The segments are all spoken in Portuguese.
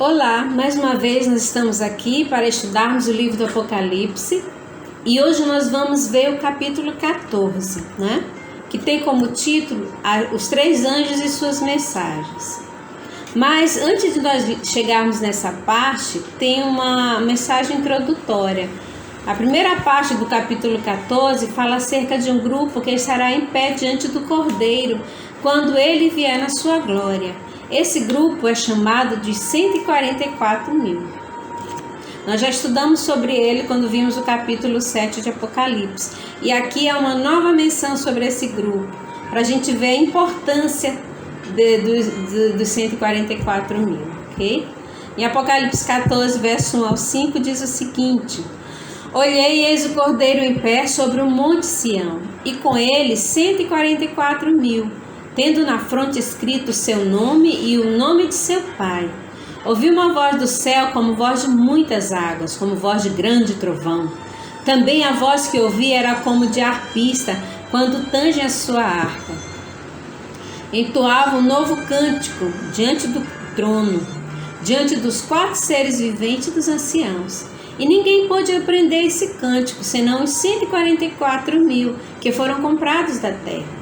Olá, mais uma vez nós estamos aqui para estudarmos o livro do Apocalipse e hoje nós vamos ver o capítulo 14, né? Que tem como título Os Três Anjos e Suas Mensagens. Mas antes de nós chegarmos nessa parte, tem uma mensagem introdutória. A primeira parte do capítulo 14 fala acerca de um grupo que estará em pé diante do Cordeiro quando ele vier na sua glória. Esse grupo é chamado de 144 mil. Nós já estudamos sobre ele quando vimos o capítulo 7 de Apocalipse. E aqui é uma nova menção sobre esse grupo, para a gente ver a importância dos 144 mil. Okay? Em Apocalipse 14, verso 1 ao 5, diz o seguinte: Olhei e eis o Cordeiro em pé sobre o monte Sião, e com ele 144 mil, tendo na fronte escrito o seu nome e o nome de seu pai. Ouvi uma voz do céu como voz de muitas águas, como voz de grande trovão. Também a voz que ouvi era como de arpista, quando tange a sua harpa. Entoava um novo cântico diante do trono, diante dos quatro seres viventes e dos anciãos. E ninguém pôde aprender esse cântico, senão os 144 mil que foram comprados da terra.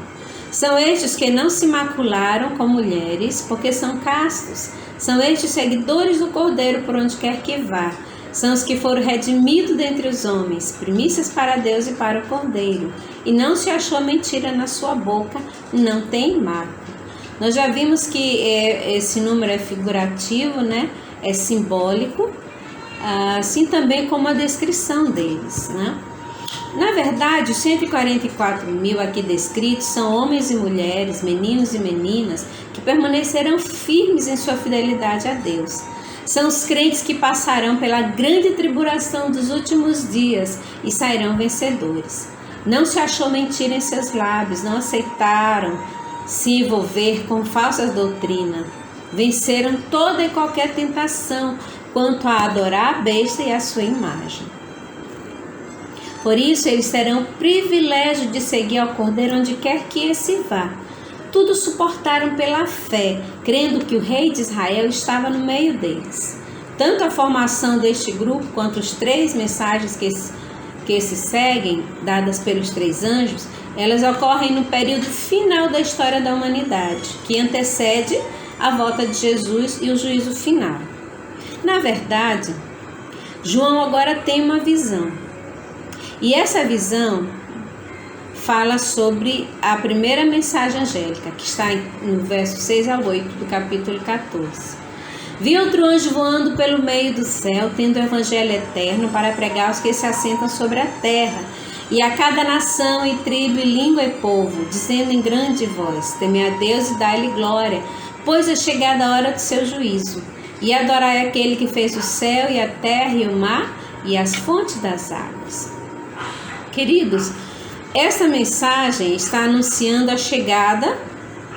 São estes que não se macularam com mulheres, porque são castos. São estes seguidores do Cordeiro por onde quer que vá. São os que foram redimidos dentre os homens, primícias para Deus e para o Cordeiro. E não se achou mentira na sua boca, não tem mácula. Nós já vimos que esse número é figurativo, né? É simbólico, assim também como a descrição deles, né? Na verdade, os 144 mil aqui descritos são homens e mulheres, meninos e meninas, que permanecerão firmes em sua fidelidade a Deus. São os crentes que passarão pela grande tribulação dos últimos dias e sairão vencedores. Não se achou mentira em seus lábios, não aceitaram se envolver com falsas doutrinas. Venceram toda e qualquer tentação quanto a adorar a besta e a sua imagem. Por isso, eles terão o privilégio de seguir ao Cordeiro onde quer que esse vá. Tudo suportaram pela fé, crendo que o rei de Israel estava no meio deles. Tanto a formação deste grupo quanto as três mensagens que se seguem, dadas pelos três anjos, elas ocorrem no período final da história da humanidade, que antecede a volta de Jesus e o juízo final. Na verdade, João agora tem uma visão. E essa visão fala sobre a primeira mensagem angélica, que está no verso 6 a 8 do capítulo 14. Vi outro anjo voando pelo meio do céu, tendo o evangelho eterno para pregar aos que se assentam sobre a terra, e a cada nação e tribo e língua e povo, dizendo em grande voz: Temei a Deus e dai-lhe glória, pois é chegada a hora do seu juízo. E adorai aquele que fez o céu e a terra e o mar e as fontes das águas. Queridos, essa mensagem está anunciando a chegada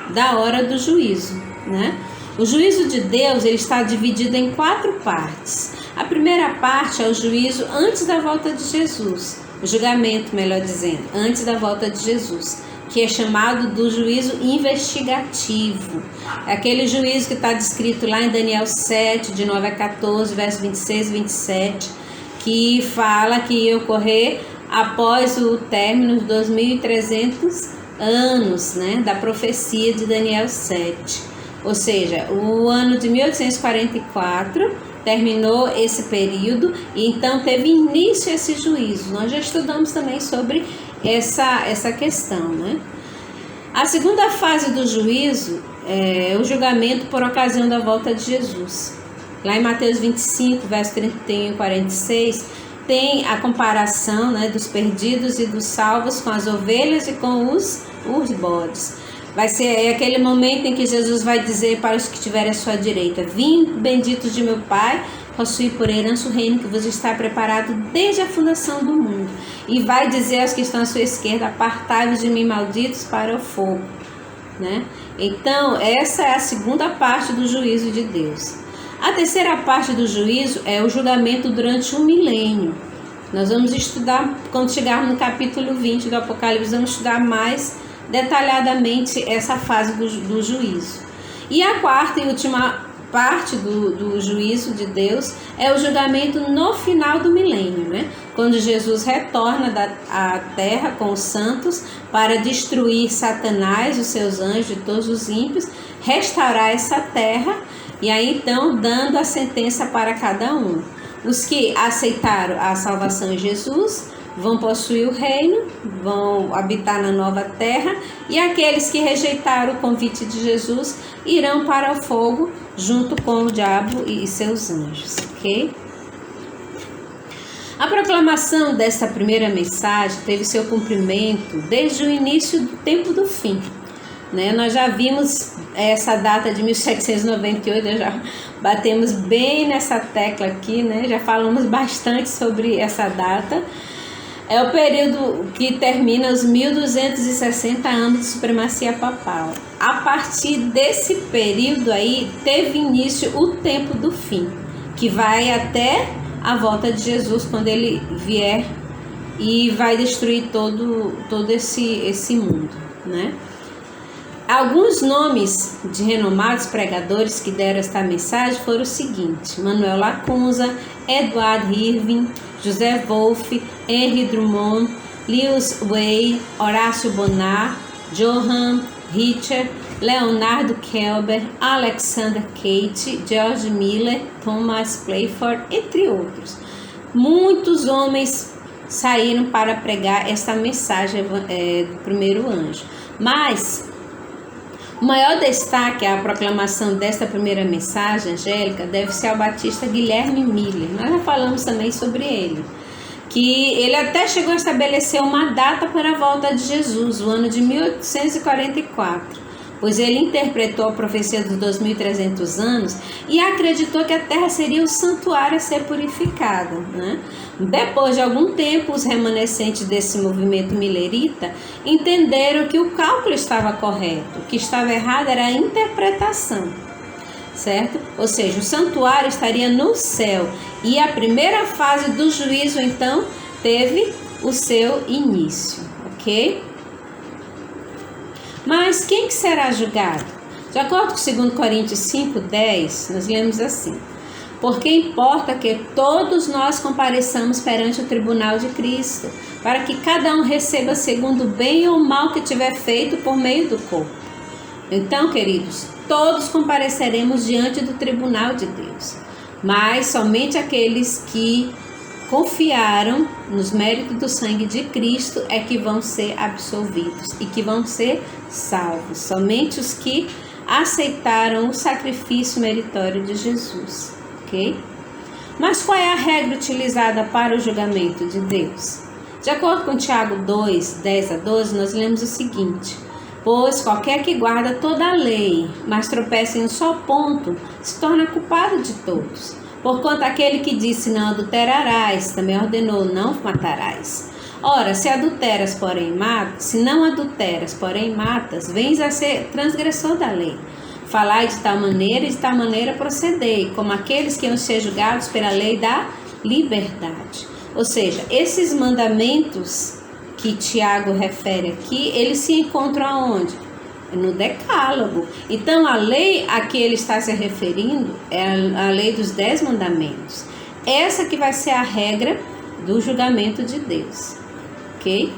da hora do juízo, né? O juízo de Deus ele está dividido em 4 partes. A primeira parte é o juízo antes da volta de Jesus, o julgamento, melhor dizendo, antes da volta de Jesus, que é chamado do juízo investigativo. É aquele juízo que está descrito lá em Daniel 7, de 9 a 14, verso 26 e 27, que fala que ia ocorrer após o término de 2.300 anos, né, da profecia de Daniel 7. Ou seja, o ano de 1844 terminou esse período e então teve início esse juízo. Nós já estudamos também sobre essa questão, né? A segunda fase do juízo é o julgamento por ocasião da volta de Jesus. Lá em Mateus 25, verso 31 e 46, tem a comparação, né, dos perdidos e dos salvos com as ovelhas e com os bodes. Vai ser aquele momento em que Jesus vai dizer para os que estiverem à sua direita: Vinde, benditos de meu Pai, possuí por herança o reino que vos está preparado desde a fundação do mundo. E vai dizer aos que estão à sua esquerda: Apartai-vos de mim, malditos, para o fogo. Né? Então, essa é a segunda parte do juízo de Deus. A terceira parte do juízo é o julgamento durante 1 milênio. Nós vamos estudar, quando chegarmos no capítulo 20 do Apocalipse, vamos estudar mais detalhadamente essa fase do juízo. E a quarta e última parte do juízo de Deus é o julgamento no final do milênio, né? Quando Jesus retorna à terra com os santos para destruir Satanás, os seus anjos e todos os ímpios, restaurar essa terra e aí então dando a sentença para cada um. Os que aceitaram a salvação em Jesus vão possuir o reino, vão habitar na nova terra, e aqueles que rejeitaram o convite de Jesus irão para o fogo junto com o diabo e seus anjos, ok? A proclamação desta primeira mensagem teve seu cumprimento desde o início do tempo do fim, né? Nós já vimos essa data de 1798, já batemos bem nessa tecla aqui, né? Já falamos bastante sobre essa data. É o período que termina os 1260 anos de supremacia papal. A partir desse período aí, teve início o tempo do fim, que vai até a volta de Jesus, quando ele vier e vai destruir todo esse mundo, né? Alguns nomes de renomados pregadores que deram esta mensagem foram os seguintes: Manuel Lacunza, Edward Irving, José Wolff, Henry Drummond, Lewis Way, Horácio Bonar, Johann Richter, Leonardo Kelber, Alexander Cate, George Miller, Thomas Playford, entre outros. Muitos homens saíram para pregar esta mensagem do primeiro anjo, mas o maior destaque à proclamação desta primeira mensagem angélica deve ser ao batista Guilherme Miller. Nós já falamos também sobre ele, que ele até chegou a estabelecer uma data para a volta de Jesus, o ano de 1844, pois ele interpretou a profecia dos 2.300 anos e acreditou que a terra seria o santuário a ser purificada, né? Depois de algum tempo, os remanescentes desse movimento millerita entenderam que o cálculo estava correto, o que estava errado era a interpretação, certo? Ou seja, o santuário estaria no céu e a primeira fase do juízo, então, teve o seu início, ok? Mas quem que será julgado? De acordo com 2 Coríntios 5:10, nós lemos assim: porque importa que todos nós compareçamos perante o tribunal de Cristo, para que cada um receba segundo o bem ou mal que tiver feito por meio do corpo. Então, queridos, todos compareceremos diante do tribunal de Deus, mas somente aqueles que confiaram nos méritos do sangue de Cristo é que vão ser absolvidos e que vão ser salvos. Somente os que aceitaram o sacrifício meritório de Jesus, ok? Mas qual é a regra utilizada para o julgamento de Deus? De acordo com Tiago 2:10-12, nós lemos o seguinte: pois qualquer que guarda toda a lei, mas tropeça em um só ponto, se torna culpado de todos. Porquanto aquele que disse não adulterarás, também ordenou não matarás. Ora, se não adulteras, porém matas, vens a ser transgressor da lei. Falai de tal maneira e de tal maneira procedei, como aqueles que iam ser julgados pela lei da liberdade. Ou seja, esses mandamentos que Tiago refere aqui, eles se encontram aonde? No Decálogo. Então, a lei a que ele está se referindo é a lei dos 10 mandamentos. Essa que vai ser a regra do julgamento de Deus, ok?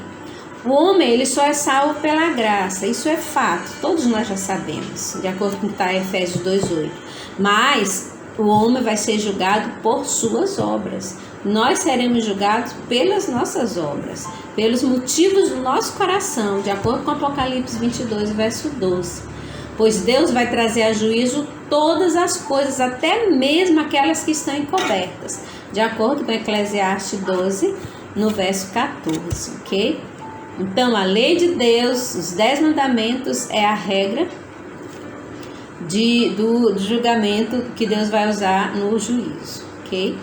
O homem, ele só é salvo pela graça, isso é fato, todos nós já sabemos, de acordo com o que está em Efésios 2:8. Mas o homem vai ser julgado por suas obras. Nós seremos julgados pelas nossas obras, pelos motivos do nosso coração, de acordo com Apocalipse 22, verso 12. Pois Deus vai trazer a juízo todas as coisas, até mesmo aquelas que estão encobertas, de acordo com Eclesiastes 12, no verso 14, ok? Então, a lei de Deus, os 10 mandamentos, é a regra do julgamento que Deus vai usar no juízo, ok?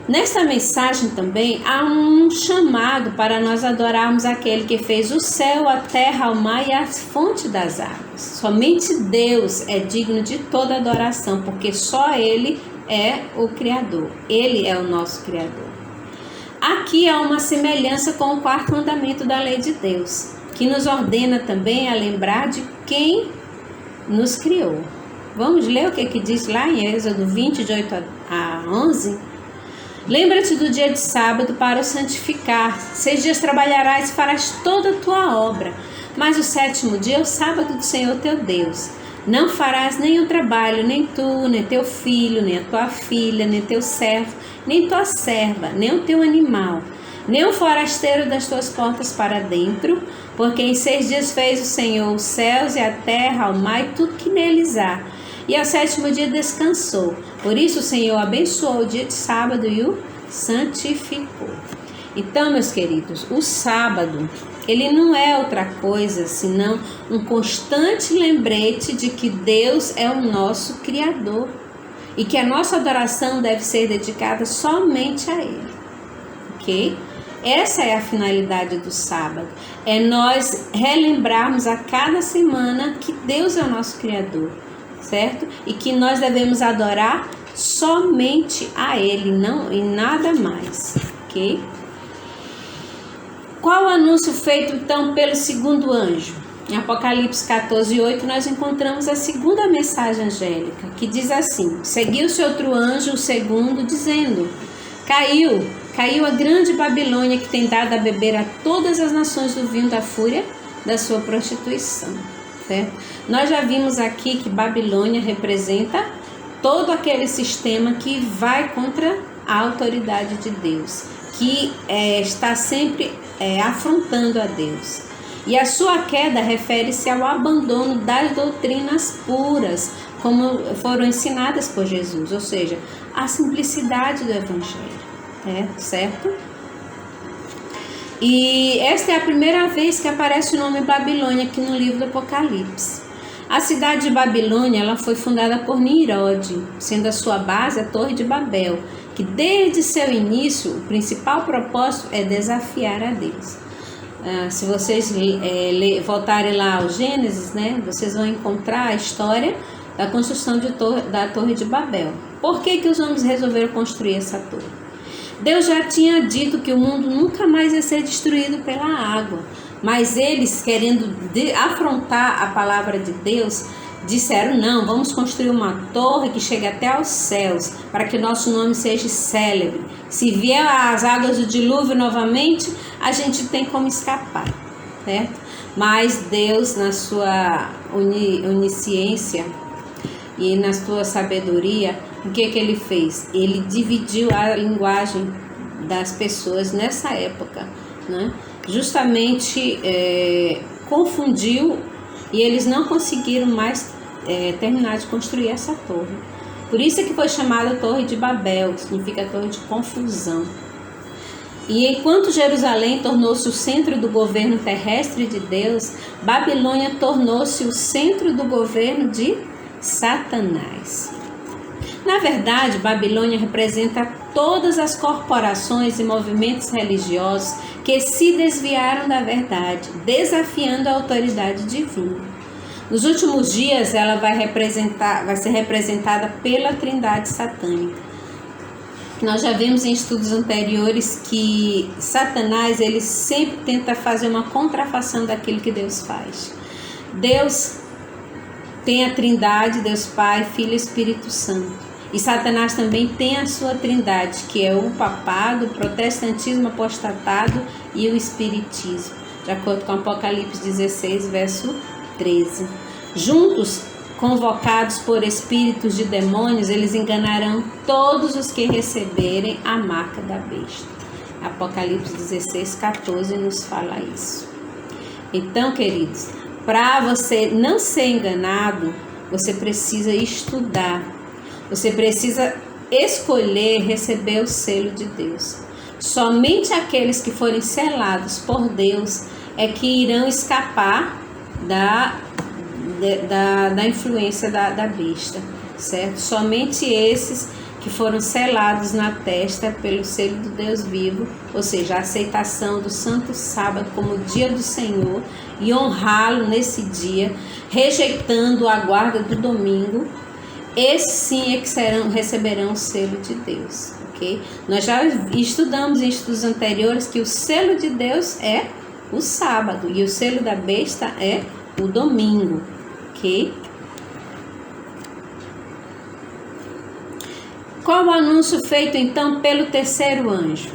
Nesta mensagem também há um chamado para nós adorarmos aquele que fez o céu, a terra, o mar e a fonte das águas. Somente Deus é digno de toda adoração, porque só Ele é o Criador. Ele é o nosso Criador. Aqui há uma semelhança com o 4º mandamento da lei de Deus, que nos ordena também a lembrar de quem nos criou. Vamos ler o que diz lá em Êxodo 20, de 8 a 11? Lembra-te do dia de sábado para o santificar. 6 dias trabalharás e farás toda a tua obra. Mas o 7º dia é o sábado do Senhor teu Deus. Não farás nenhum trabalho, nem tu, nem teu filho, nem a tua filha, nem teu servo, nem tua serva, nem o teu animal, nem o forasteiro das tuas portas para dentro, porque em 6 dias fez o Senhor os céus e a terra, ao mar e tudo que neles há. E ao 7º dia descansou. Por isso o Senhor abençoou o dia de sábado e o santificou. Então, meus queridos, o sábado, ele não é outra coisa senão um constante lembrete de que Deus é o nosso Criador e que a nossa adoração deve ser dedicada somente a Ele, ok? Essa é a finalidade do sábado, é nós relembrarmos a cada semana que Deus é o nosso Criador, certo? E que nós devemos adorar somente a Ele, não e nada mais, ok? Qual o anúncio feito então pelo segundo anjo? Em Apocalipse 14:8 nós encontramos a segunda mensagem angélica, que diz assim: seguiu-se outro anjo, o segundo, dizendo: Caiu a grande Babilônia, que tem dado a beber a todas as nações do vinho da fúria da sua prostituição. Certo? Nós já vimos aqui que Babilônia representa todo aquele sistema que vai contra a autoridade de Deus, que está sempre afrontando a Deus. E a sua queda refere-se ao abandono das doutrinas puras, como foram ensinadas por Jesus, ou seja, a simplicidade do Evangelho, certo? E esta é a primeira vez que aparece o nome Babilônia aqui no livro do Apocalipse. A cidade de Babilônia ela foi fundada por Nimrod, sendo a sua base a Torre de Babel, que desde seu início o principal propósito é desafiar a Deus. Se vocês voltarem lá ao Gênesis, né, vocês vão encontrar a história da construção da Torre de Babel. Por que os homens resolveram construir essa torre? Deus já tinha dito que o mundo nunca mais ia ser destruído pela água, mas eles, querendo afrontar a palavra de Deus, disseram: não, vamos construir uma torre que chegue até aos céus, para que nosso nome seja célebre. Se vier as águas do dilúvio novamente, a gente tem como escapar, certo? Mas Deus, na sua onisciência e na sua sabedoria, o que Ele fez? Ele dividiu a linguagem das pessoas nessa época, né? Justamente confundiu, e eles não conseguiram mais terminar de construir essa torre. Por isso é que foi chamada Torre de Babel, que significa torre de confusão. E enquanto Jerusalém tornou-se o centro do governo terrestre de Deus, Babilônia tornou-se o centro do governo de Satanás. Na verdade, Babilônia representa todas as corporações e movimentos religiosos que se desviaram da verdade, desafiando a autoridade divina. Nos últimos dias, ela vai ser representada pela Trindade satânica. Nós já vimos em estudos anteriores que Satanás ele sempre tenta fazer uma contrafação daquilo que Deus faz. Deus tem a Trindade, Deus Pai, Filho e Espírito Santo. E Satanás também tem a sua trindade, que é o papado, o protestantismo apostatado e o espiritismo, de acordo com Apocalipse 16, verso 13. Juntos, convocados por espíritos de demônios, eles enganarão todos os que receberem a marca da besta. Apocalipse 16, 14 nos fala isso. Então, queridos, para você não ser enganado, você precisa estudar. Você precisa escolher receber o selo de Deus. Somente aqueles que forem selados por Deus é que irão escapar da influência da besta, certo? Somente esses que foram selados na testa pelo selo do Deus vivo, ou seja, a aceitação do Santo Sábado como dia do Senhor e honrá-lo nesse dia, rejeitando a guarda do domingo, esses sim é que receberão o selo de Deus, ok? Nós já estudamos em estudos anteriores que o selo de Deus é o sábado e o selo da besta é o domingo, ok? Qual o anúncio feito então pelo terceiro anjo?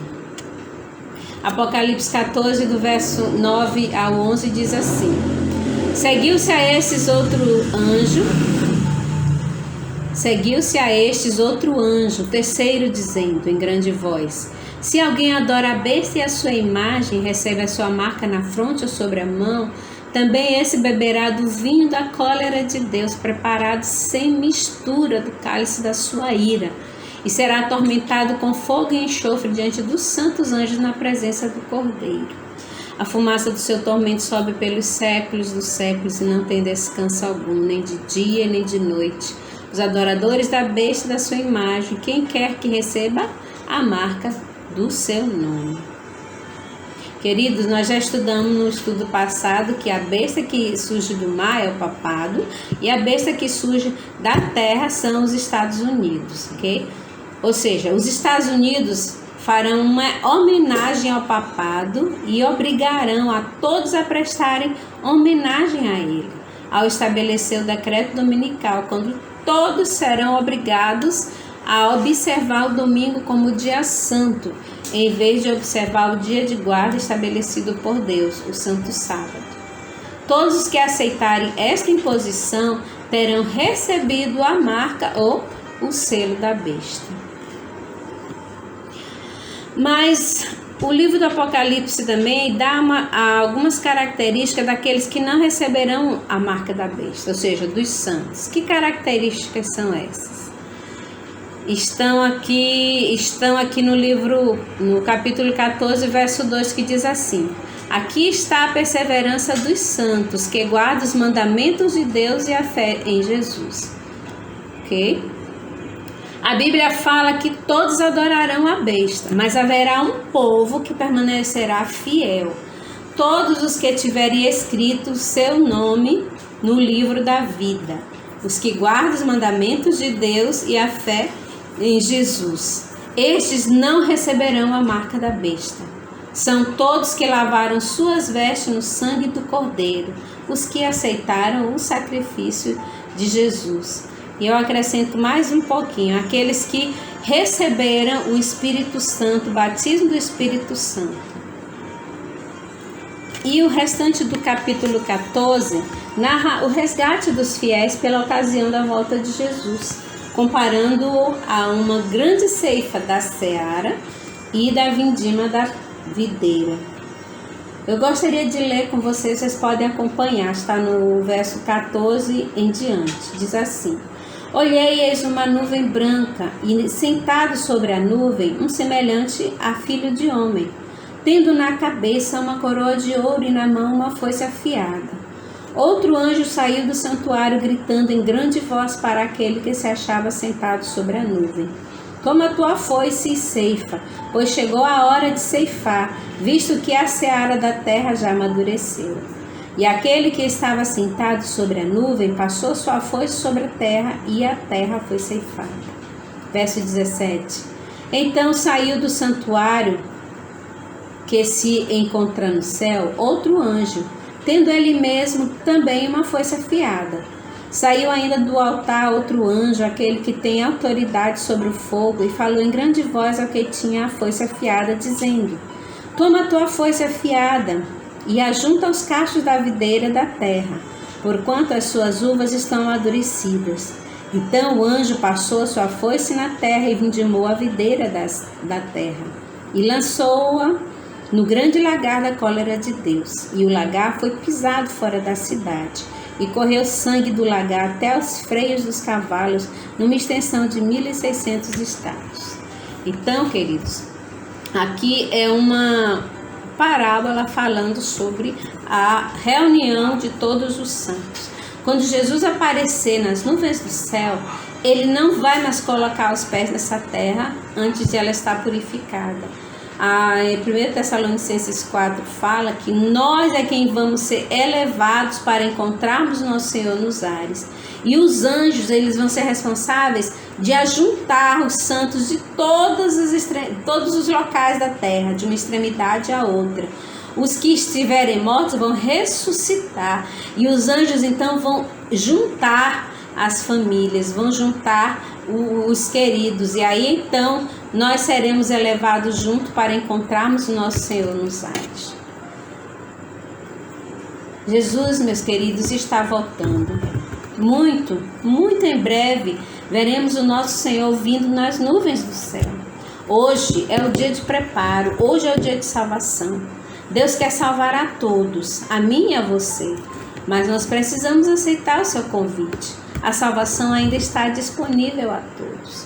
Apocalipse 14, do verso 9 ao 11, diz assim: Seguiu-se a estes outro anjo, terceiro, dizendo em grande voz: Se alguém adora a besta e a sua imagem, recebe a sua marca na fronte ou sobre a mão, também esse beberá do vinho da cólera de Deus, preparado sem mistura do cálice da sua ira, e será atormentado com fogo e enxofre diante dos santos anjos na presença do Cordeiro. A fumaça do seu tormento sobe pelos séculos dos séculos e não tem descanso algum, nem de dia nem de noite. Os adoradores da besta e da sua imagem, quem quer que receba a marca do seu nome. Queridos, nós já estudamos no estudo passado que a besta que surge do mar é o papado e a besta que surge da terra são os Estados Unidos, ok? Ou seja, os Estados Unidos farão uma homenagem ao papado e obrigarão a todos a prestarem homenagem a ele, ao estabelecer o decreto dominical, quando todos serão obrigados a observar o domingo como dia santo, em vez de observar o dia de guarda estabelecido por Deus, o santo sábado. Todos os que aceitarem esta imposição terão recebido a marca ou o selo da besta. Mas o livro do Apocalipse também dá algumas características daqueles que não receberão a marca da besta, ou seja, dos santos. Que características são essas? Estão aqui no livro, no capítulo 14, verso 2, que diz assim: Aqui está a perseverança dos santos, que guardam os mandamentos de Deus e a fé em Jesus. Ok? A Bíblia fala que todos adorarão a besta, mas haverá um povo que permanecerá fiel. Todos os que tiverem escrito seu nome no livro da vida, os que guardam os mandamentos de Deus e a fé em Jesus. Estes não receberão a marca da besta. São todos que lavaram suas vestes no sangue do Cordeiro, os que aceitaram o sacrifício de Jesus. E eu acrescento mais um pouquinho: aqueles que receberam o Espírito Santo, o batismo do Espírito Santo. E o restante do capítulo 14 narra o resgate dos fiéis pela ocasião da volta de Jesus, comparando-o a uma grande ceifa da seara e da vindima da videira. Eu gostaria de ler com vocês, vocês podem acompanhar, está no verso 14 em diante. Diz assim: Olhei, eis uma nuvem branca, e sentado sobre a nuvem, um semelhante a filho de homem, tendo na cabeça uma coroa de ouro e na mão uma foice afiada. Outro anjo saiu do santuário, gritando em grande voz para aquele que se achava sentado sobre a nuvem: Toma a tua foice e ceifa, pois chegou a hora de ceifar, visto que a seara da terra já amadureceu. E aquele que estava sentado sobre a nuvem passou sua foice sobre a terra, e a terra foi ceifada. Verso 17. Então saiu do santuário que se encontra no céu outro anjo, tendo ele mesmo também uma foice afiada. Saiu ainda do altar outro anjo, aquele que tem autoridade sobre o fogo, e falou em grande voz ao que tinha a foice afiada, dizendo: Toma a tua foice afiada e ajunta os cachos da videira da terra, porquanto as suas uvas estão amadurecidas. Então o anjo passou a sua foice na terra e vindimou a videira da terra, e lançou-a no grande lagar da cólera de Deus. E o lagar foi pisado fora da cidade, e correu sangue do lagar até os freios dos cavalos, numa extensão de 1.600 estados. Então, queridos, aqui é uma parábola falando sobre a reunião de todos os santos. Quando Jesus aparecer nas nuvens do céu, ele não vai mais colocar os pés nessa terra antes de ela estar purificada. Em 1 Tessalonicenses 4 fala que nós é quem vamos ser elevados para encontrarmos nosso Senhor nos ares. E os anjos, eles vão ser responsáveis de ajuntar os santos de todos os locais da terra, de uma extremidade à outra. Os que estiverem mortos vão ressuscitar, e os anjos então vão juntar as famílias, vão juntar os queridos, e aí então nós seremos elevados junto para encontrarmos o nosso Senhor nos ares. Jesus, meus queridos, está voltando. Muito, muito em breve veremos o nosso Senhor vindo nas nuvens do céu. Hoje é o dia de preparo, hoje é o dia de salvação. Deus quer salvar a todos, a mim e a você, mas nós precisamos aceitar o seu convite. A salvação ainda está disponível a todos.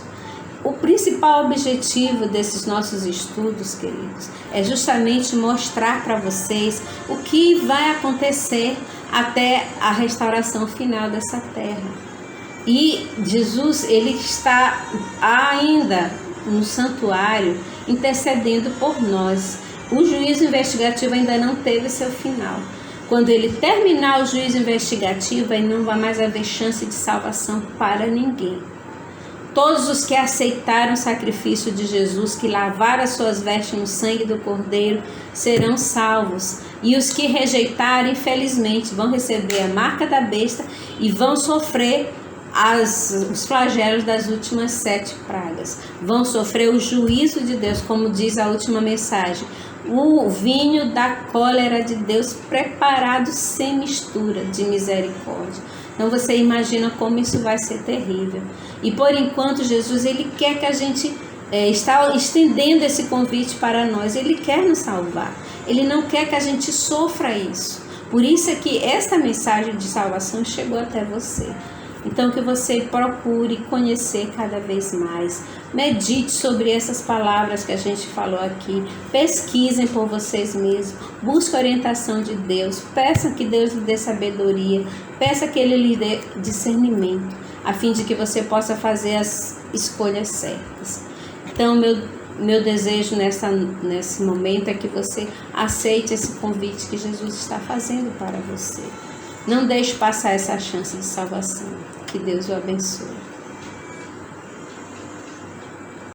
O principal objetivo desses nossos estudos, queridos, é justamente mostrar para vocês o que vai acontecer até a restauração final dessa terra. E Jesus, ele está ainda no santuário intercedendo por nós. O juízo investigativo ainda não teve seu final. Quando ele terminar o juízo investigativo, aí não vai mais haver chance de salvação para ninguém. Todos os que aceitaram o sacrifício de Jesus, que lavaram as suas vestes no sangue do Cordeiro, serão salvos. E os que rejeitarem, infelizmente, vão receber a marca da besta e vão sofrer os flagelos das últimas 7 pragas. Vão sofrer o juízo de Deus, como diz a última mensagem. O vinho da cólera de Deus preparado sem mistura de misericórdia. Então você imagina como isso vai ser terrível. E por enquanto Jesus, ele quer que a gente está estendendo esse convite para nós. Ele quer nos salvar. Ele não quer que a gente sofra isso. Por isso é que esta mensagem de salvação chegou até você. Então que você procure conhecer cada vez mais. Medite sobre essas palavras que a gente falou aqui. Pesquisem por vocês mesmos. Busque a orientação de Deus. Peça que Deus lhe dê sabedoria. Peça que Ele lhe dê discernimento, a fim de que você possa fazer as escolhas certas. Então, meu desejo nesse momento é que você aceite esse convite que Jesus está fazendo para você. Não deixe passar essa chance de salvação. Que Deus o abençoe.